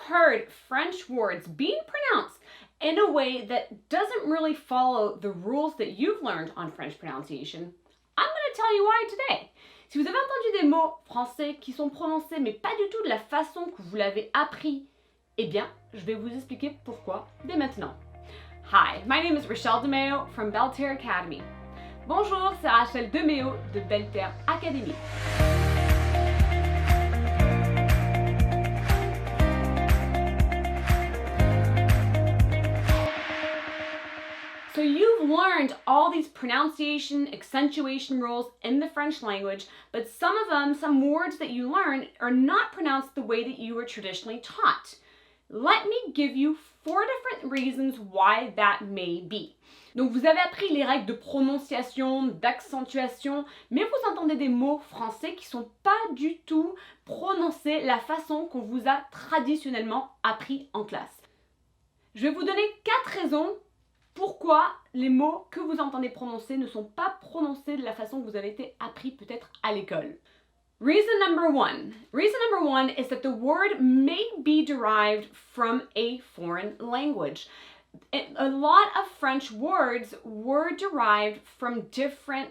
heard French words being pronounced in a way that doesn't really follow the rules that you've learned on French pronunciation, I'm going to tell you why today. Si vous avez entendu des mots français qui sont prononcés mais pas du tout de la façon que vous l'avez appris, eh bien, je vais vous expliquer pourquoi dès maintenant. Hi, my name is Rachel DeMeo from Belterre Academy. Bonjour, c'est Rachel DeMeo de Belterre Academy. So you've learned all these pronunciation, accentuation rules in the French language, but some of them, some words that you learn are not pronounced the way that you were traditionally taught. Let me give you 4 different reasons why that may be. Donc vous avez appris les règles de prononciation, d'accentuation, mais vous entendez des mots français qui ne sont pas du tout prononcés la façon qu'on vous a traditionnellement appris en classe. Je vais vous donner 4 raisons pourquoi les mots que vous entendez prononcer ne sont pas prononcés de la façon que vous avez été appris peut-être à l'école. Reason number one is that the word may be derived from a foreign language. A lot of French words were derived from different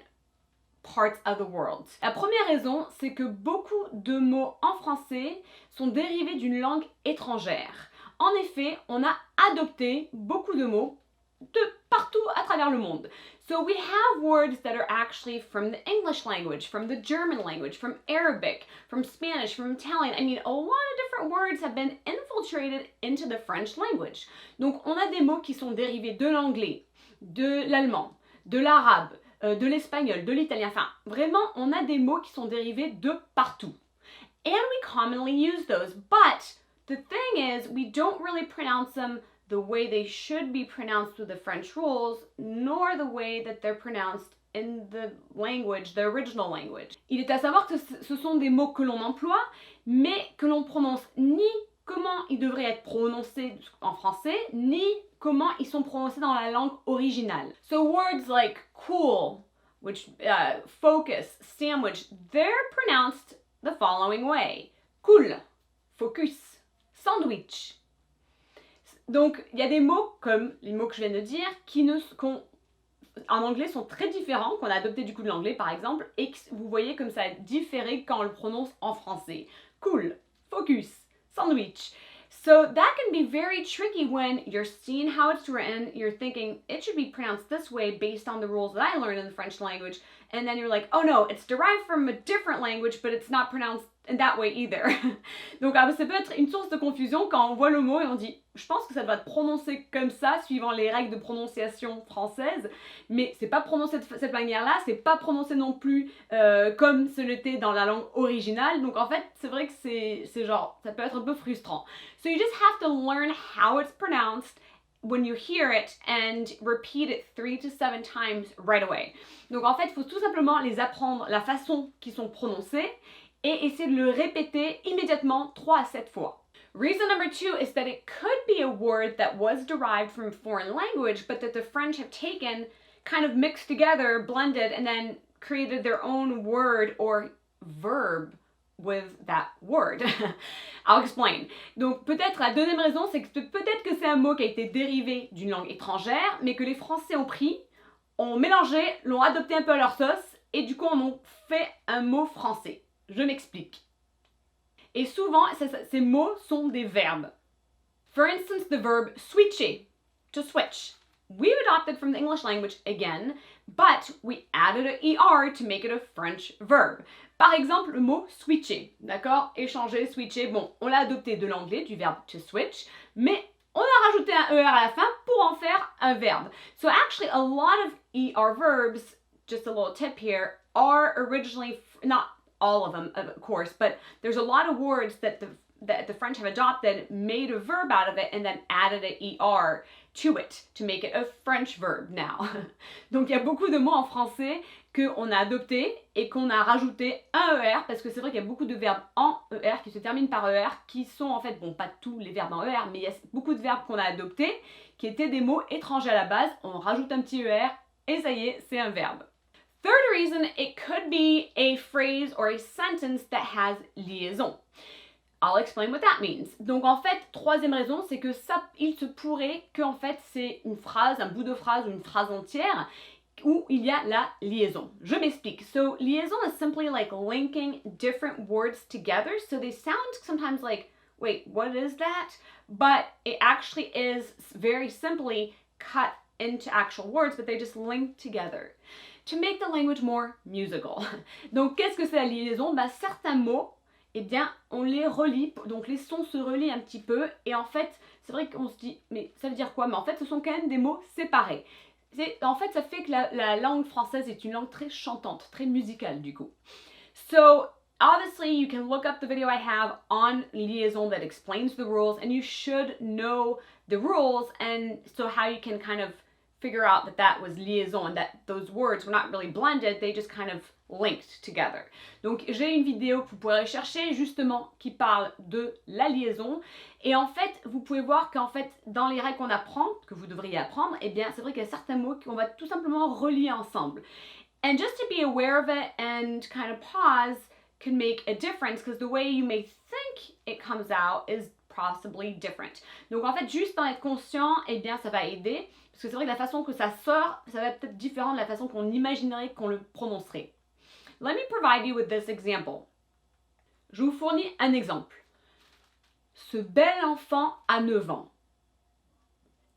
parts of the world. La première raison, c'est que beaucoup de mots en français sont dérivés d'une langue étrangère. En effet, on a adopté beaucoup de mots de partout à travers le monde. So we have words that are actually from the English language, from the German language, from Arabic, from Spanish, from Italian. I mean, a lot of different words have been infiltrated into the French language. Donc, on a des mots qui sont dérivés de l'anglais, de l'allemand, de l'arabe, de l'espagnol, de l'italien. Enfin, vraiment, on a des mots qui sont dérivés de partout. And we commonly use those, but the thing is, we don't really pronounce them the way they should be pronounced with the French rules, nor the way that they're pronounced in the language, the original language. Il est à savoir que ce sont des mots que l'on emploie, mais que l'on prononce ni comment ils devraient être prononcés en français, ni comment ils sont prononcés dans la langue originale. So words like cool, which focus, sandwich, they're pronounced the following way. Cool, focus, sandwich. Donc, il y a des mots comme les mots que je viens de dire qui en anglais sont très différents, qu'on a adopté du coup de l'anglais par exemple, et que vous voyez comme ça différé quand on le prononce en français. Cool, focus, sandwich. So that can be very tricky when you're seeing how it's written, you're thinking it should be pronounced this way based on the rules that I learned in the French language, and then you're like, oh no, it's derived from a different language, but it's not pronounced in that way either. Donc ça peut être une source de confusion quand on voit le mot et on dit je pense que ça doit être prononcé comme ça suivant les règles de prononciation française, mais c'est pas prononcé de cette manière-là, c'est pas prononcé non plus comme ce l'était dans la langue originale. Donc en fait, c'est vrai que c'est genre ça peut être un peu frustrant. So you just have to learn how it's pronounced when you hear it and repeat it 3 to 7 times right away. Donc en fait, il faut tout simplement les apprendre la façon qu'ils sont prononcés et essayer de le répéter immédiatement 3 à 7 fois. Reason number 2 is that it could be a word that was derived from a foreign language, but that the French have taken, kind of mixed together, blended, and then created their own word or verb with that word. I'll explain. Donc peut-être la deuxième raison, c'est que peut-être que c'est un mot qui a été dérivé d'une langue étrangère, mais que les Français ont pris, ont mélangé, l'ont adopté un peu à leur sauce, et du coup en ont fait un mot français. Je m'explique. Et souvent, ces mots sont des verbes. For instance, the verb switcher, to switch. We adopted from the English language again, but we added an ER to make it a French verb. Par exemple, le mot switcher, d'accord? Échanger, switcher, bon, on l'a adopté de l'anglais, du verbe to switch, mais on a rajouté un ER à la fin pour en faire un verbe. So actually, a lot of ER verbs, just a little tip here, are originally, not all of them, of course, but there's a lot of words that the French have adopted, made a verb out of it, and then added an ER to it to make it a French verb now. Donc il y a beaucoup de mots en français qu'on a adoptés et qu'on a rajouté un ER, parce que c'est vrai qu'il y a beaucoup de verbes en ER qui se terminent par ER, qui sont en fait, bon, pas tous les verbes en ER, mais il y a beaucoup de verbes qu'on a adoptés qui étaient des mots étrangers à la base. On rajoute un petit ER et ça y est, c'est un verbe. Third reason, it could be a phrase or a sentence that has liaison. I'll explain what that means. Donc en fait, troisième raison, c'est que ça, il se pourrait que en fait c'est une phrase, un bout de phrase ou une phrase entière où il y a la liaison. Je m'explique. So liaison is simply like linking different words together. So they sound sometimes like, wait, what is that? But it actually is very simply cut into actual words, but they just link together to make the language more musical. Donc qu'est-ce que c'est la liaison? Bah, certains mots, eh bien, on les relie, donc les sons se relient un petit peu, et en fait, c'est vrai qu'on se dit, mais ça veut dire quoi? Mais en fait, ce sont quand même des mots séparés. En fait, ça fait que la langue française est une langue très chantante, très musicale du coup. So, obviously, you can look up the video I have on liaison that explains the rules, and you should know the rules, and so how you can kind of figure out that that was liaison and that those words were not really blended, they just kind of linked together. Donc j'ai une vidéo que vous pourrez chercher justement qui parle de la liaison, et en fait vous pouvez voir qu'en fait dans les règles qu'on apprend, que vous devriez apprendre, eh bien c'est vrai qu'il y a certains mots qu'on va tout simplement relier ensemble. And just to be aware of it and kind of pause can make a difference, because the way you may think it comes out is possibly different. Donc en fait juste d'en être conscient, eh bien ça va aider, parce que c'est vrai que la façon que ça sort, ça va être peut-être différent de la façon qu'on imaginerait qu'on le prononcerait. Let me provide you with this example. Je vous fournis un exemple. Ce bel enfant a 9 ans.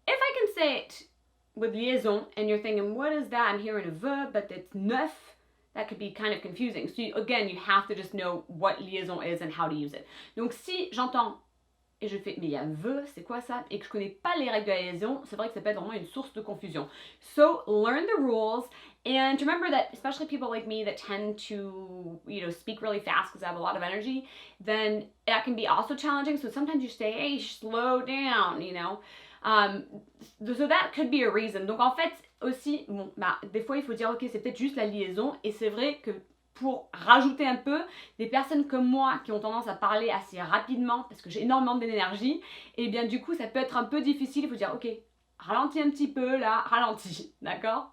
If I can say it with liaison and you're thinking, what is that? I'm hearing a verb, but it's neuf. That could be kind of confusing. So again, you have to just know what liaison is and how to use it. Donc si j'entends et je fais, mais il y a veut, c'est quoi ça? Et que je connais pas les règles de la liaison, c'est vrai que ça peut être vraiment une source de confusion. So learn the rules, and remember that especially people like me that tend to, speak really fast because I have a lot of energy, then that can be also challenging. So sometimes you say, hey, slow down, So that could be a reason. Donc en fait, aussi, des fois il faut dire, ok, c'est peut-être juste la liaison, et c'est vrai que pour rajouter un peu, des personnes comme moi qui ont tendance à parler assez rapidement parce que j'ai énormément d'énergie, et bien du coup ça peut être un peu difficile, il faut dire ok, ralentis un petit peu là, ralentis, d'accord?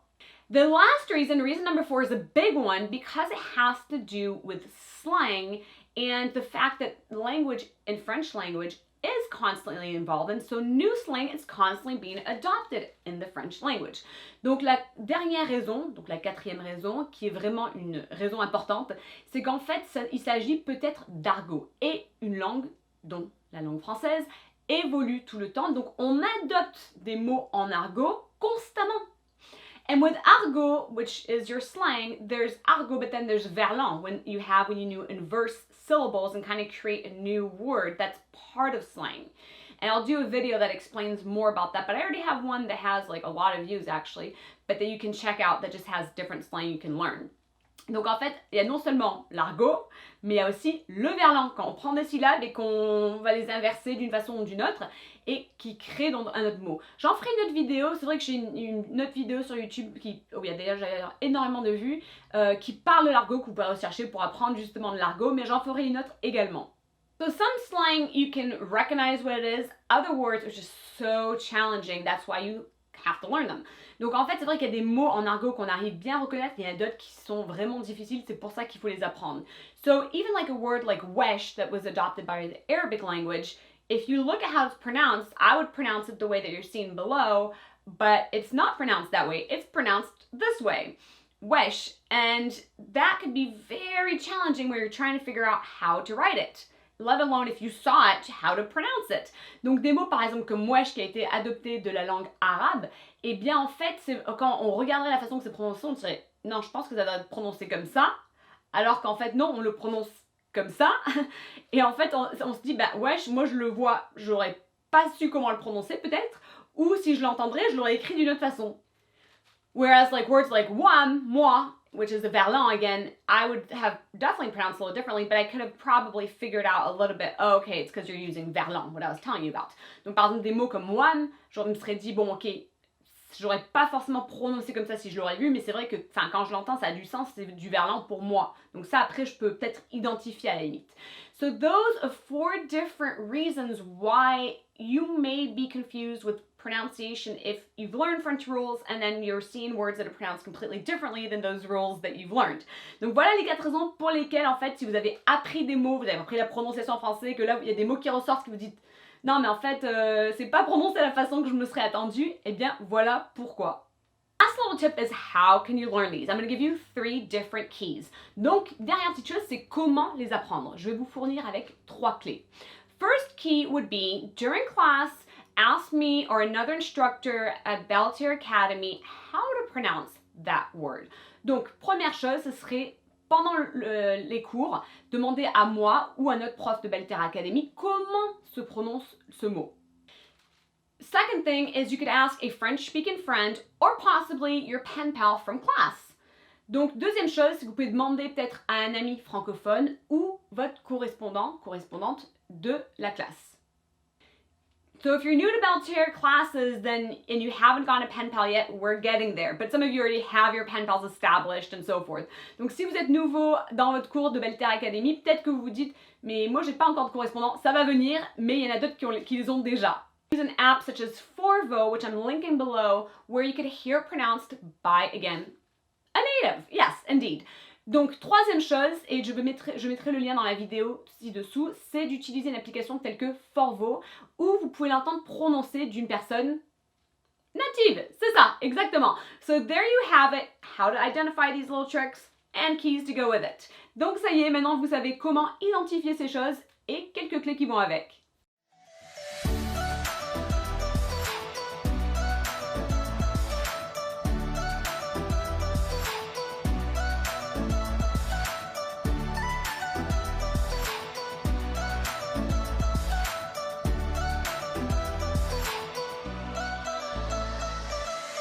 The last reason number 4 is a big one because it has to do with slang and the fact that language in French language is constantly involved, and so new slang is constantly being adopted in the French language. Donc la dernière raison, donc la quatrième raison, qui est vraiment une raison importante, c'est qu'en fait il s'agit peut-être d'argot, et une langue, dont la langue française, évolue tout le temps, donc on adopte des mots en argot constamment. And with argot, which is your slang, there's argot, but then there's verlan, when you inverse syllables and kind of create a new word that's part of slang. And I'll do a video that explains more about that, but I already have one that has like a lot of views actually, but that you can check out that just has different slang you can learn. Donc en fait, il y a non seulement l'argot, mais il y a aussi le verlan, quand on prend des syllabes et qu'on va les inverser d'une façon ou d'une autre, et qui crée donc un autre mot. J'en ferai une autre vidéo, c'est vrai que j'ai une autre vidéo sur YouTube où il y a déjà énormément de vues, qui parle de l'argot, que vous pouvez rechercher pour apprendre justement de l'argot, mais j'en ferai une autre également. So some slang you can recognize what it is, other words are just so challenging, that's why you have to learn them. Donc en fait, c'est vrai qu'il y a des mots en argot qu'on arrive bien à reconnaître, et il y en a d'autres qui sont vraiment difficiles, c'est pour ça qu'il faut les apprendre. So even like a word like wesh that was adopted by the Arabic language, if you look at how it's pronounced, I would pronounce it the way that you're seeing below, but it's not pronounced that way. It's pronounced this way, wesh, and that could be very challenging where you're trying to figure out how to write it, let alone if you saw it, how to pronounce it. Donc des mots par exemple comme wesh qui a été adopté de la langue arabe, eh bien en fait, quand on regarderait la façon que c'est prononcé, on dirait non, je pense que ça doit être prononcé comme ça, alors qu'en fait non, on le prononce comme ça, et en fait on se dit bah wesh, moi je le vois, j'aurais pas su comment le prononcer peut-être, ou si je l'entendrais, je l'aurais écrit d'une autre façon. Whereas like words like moi, which is a verlan again, I would have definitely pronounced a little differently, but I could have probably figured out a little bit, oh, okay, it's because you're using verlan, what I was telling you about. Donc par exemple des mots comme one, je me serais dit, bon ok, j'aurais pas forcément prononcé comme ça si je l'aurais vu, mais c'est vrai que quand je l'entends, ça a du sens, c'est du verlan pour moi. Donc ça, après, je peux peut-être identifier à la limite. So those are 4 different reasons why you may be confused with pronunciation if you've learned French rules and then you're seeing words that are pronounced completely differently than those rules that you've learned. Donc voilà les 4 raisons pour lesquelles, en fait, si vous avez appris des mots, vous avez appris la prononciation en français, que là, il y a des mots qui ressortent que vous dites non, mais en fait, c'est pas prononcé de la façon que je me serais attendue, eh bien, voilà pourquoi. Last little tip is how can you learn these? I'm going to give you 3 different keys. Donc, dernière petite chose, c'est comment les apprendre. Je vais vous fournir avec 3 clés. First key would be, during class, ask me or another instructor at Belter Academy how to pronounce that word. Donc, première chose, ce serait pendant les cours, demandez à moi ou à notre prof de Belter Academy comment se prononce ce mot. Second thing is you could ask a French-speaking friend or possibly your pen pal from class. Donc, deuxième chose, c'est que vous pouvez demander peut-être à un ami francophone ou votre correspondante de la classe. So if you're new to Belter classes and you haven't gotten a pen pal yet, we're getting there. But some of you already have your pen pals established and so forth. Donc si vous êtes nouveau dans votre cours de Belter Academy, peut-être que vous vous dites « mais moi j'ai pas encore de correspondant, ça va venir, mais il y en a d'autres qui les ont déjà ». Use an app such as Forvo, which I'm linking below, where you could hear it pronounced by, again, a native. Yes, indeed. Donc, troisième chose, et je mettrai le lien dans la vidéo ci-dessous, c'est d'utiliser une application telle que Forvo, où vous pouvez l'entendre prononcer d'une personne native. C'est ça, exactement. So there you have it, how to identify these little tricks and keys to go with it. Donc ça y est, maintenant vous savez comment identifier ces choses et quelques clés qui vont avec.